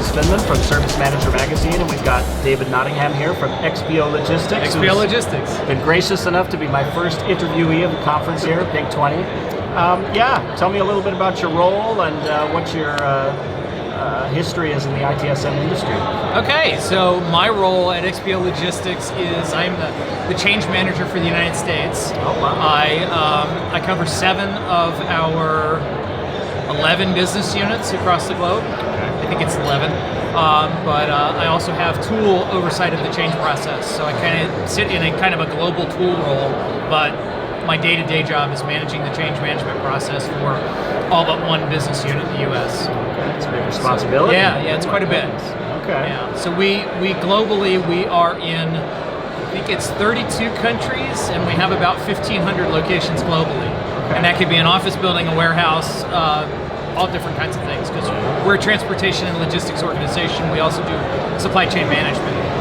Jace Finman from Service Manager Magazine, and we've got David Nottingham here from XPO Logistics. XPO Logistics. Been gracious enough to be my first interviewee of the conference here at Pink20. Tell me a little bit about your role and what your history is in the ITSM industry. Okay, so my role at XPO Logistics is I'm the change manager for the United States. Oh, wow. I cover 7 of our 11 business units across the globe. I think it's 11. But I also have tool oversight of the change process. So I kind of sit in a kind of a global tool role, but my day-to-day job is managing the change management process for all but one business unit in the U.S. It's a big responsibility. Yeah, it's quite a bit. Okay. Yeah. So we globally, we are in, I think it's 32 countries, and we have about 1,500 locations globally. Okay. And that could be an office building, a warehouse, all different kinds of things, because we're a transportation and logistics organization. We also do supply chain management.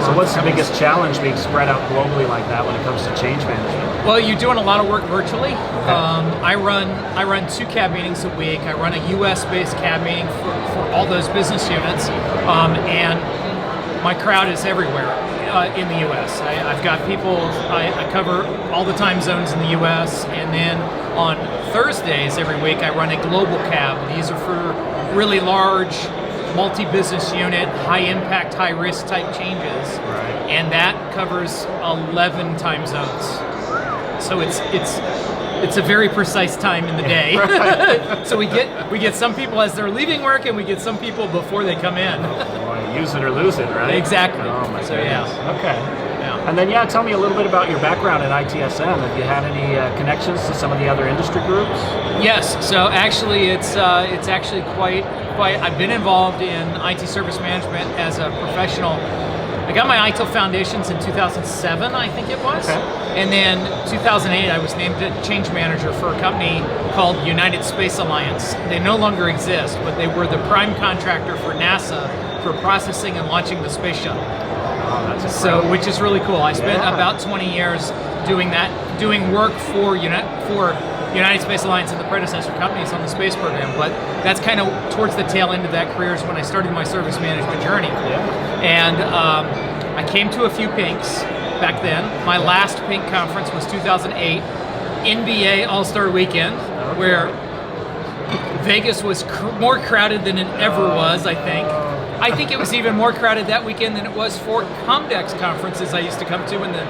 So what's the biggest challenge being spread out globally like that when it comes to change management? Well, you're doing a lot of work virtually. Okay. I run 2 cab meetings a week. I run a US-based cab meeting for all those business units, and my crowd is everywhere in the US. I've got people, I cover all the time zones in the US, and then on Thursdays every week I run a global cab. These are for really large, multi-business unit, high-impact, high-risk type changes, right. And that covers 11 time zones. So it's a very precise time in the day. Right. So we get some people as they're leaving work, and we get some people before they come in. Well, use it or lose it, right? Exactly. Oh my so goodness. yeah. Okay. Yeah. And then tell me a little bit about your background in ITSM. Have you had any connections to some of the other industry groups? Yes. So actually, it's actually quite. I've been involved in IT service management as a professional. I got my ITIL foundations in 2007, I think it was. Okay. And then 2008, I was named a change manager for a company called United Space Alliance. They no longer exist, but they were the prime contractor for NASA for processing and launching the space shuttle. Oh, that's incredible. So, which is really cool. I spent about 20 years doing that, doing work for United Space Alliance and the predecessor companies on the space program, but that's kind of towards the tail end of that career is when I started my service management journey. Yeah. And I came to a few Pinks back then. My last Pink conference was 2008, NBA All-Star Weekend, where Vegas was more crowded than it ever was, I think. I think it was even more crowded that weekend than it was for Comdex conferences I used to come to in the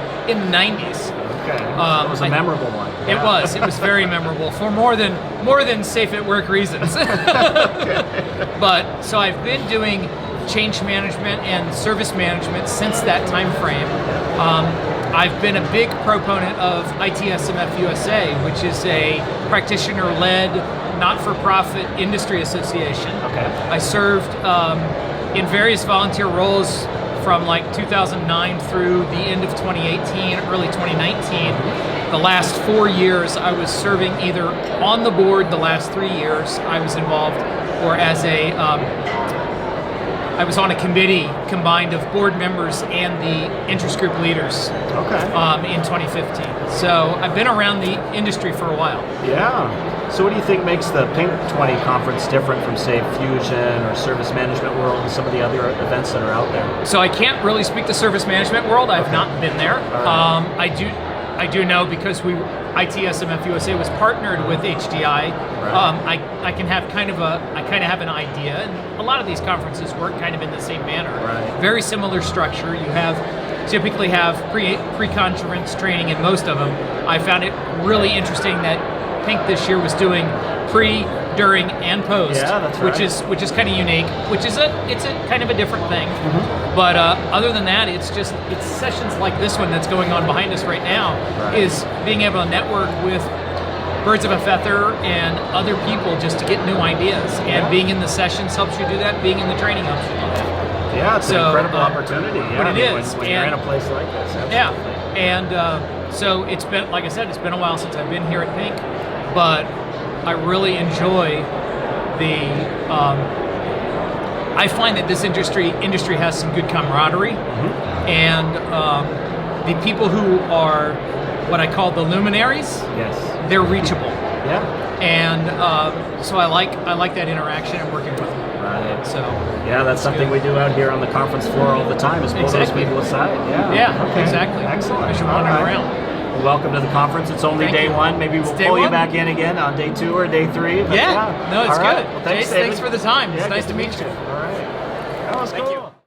90s. Okay. It was a memorable one. It was. It was very memorable for more than safe at work reasons. But so I've been doing change management and service management since that time frame. I've been a big proponent of ITSMF USA, which is a practitioner-led, not-for-profit industry association. Okay. I served in various volunteer roles from like 2009 through the end of 2018, early 2019. The last 4 years I was serving either on the board, the last 3 years I was involved, or as I was on a committee combined of board members and the interest group leaders. Okay. In 2015. So I've been around the industry for a while. Yeah. So what do you think makes the Pink20 conference different from, say, Fusion or Service Management World and some of the other events that are out there? So I can't really speak to Service Management World. I've not been there. Right. I do know because ITSMF USA was partnered with HDI. Right. I kind of have an idea, and a lot of these conferences work kind of in the same manner. Right. Very similar structure. You typically have pre-conference training in most of them. I found it really interesting that Pink this year was doing pre, during, and post. Yeah, that's right. Which is kind of unique. It's a kind of a different thing. Mm-hmm. But other than that, it's sessions like this one that's going on behind us right now. Right. Is being able to network with birds of a feather and other people just to get new ideas. And being in the sessions helps you do that. Being in the training helps you do that. Yeah, it's an incredible opportunity. Yeah, but it is. When you're in a place like this. Absolutely. Yeah, and so it's been, like I said, it's been a while since I've been here at Pink, but I really enjoy I find that this industry has some good camaraderie, and the people who are what I call the luminaries, they're reachable. Yeah. And so I like that interaction and working with them. Right. So Yeah, that's something we do out here on the conference floor all the time, is pull Exactly. those people aside. Yeah, yeah, okay. exactly. Excellent. As you're All wandering right. around. Well, welcome to the conference. It's only Thank day you. one. Maybe we'll It's day pull you one. back in again on day 2 or day 3. But No, it's all right. good. Well, Jace, David. thanks for the time. It's Yeah, nice good to meet you. All right. That was Thank cool. you.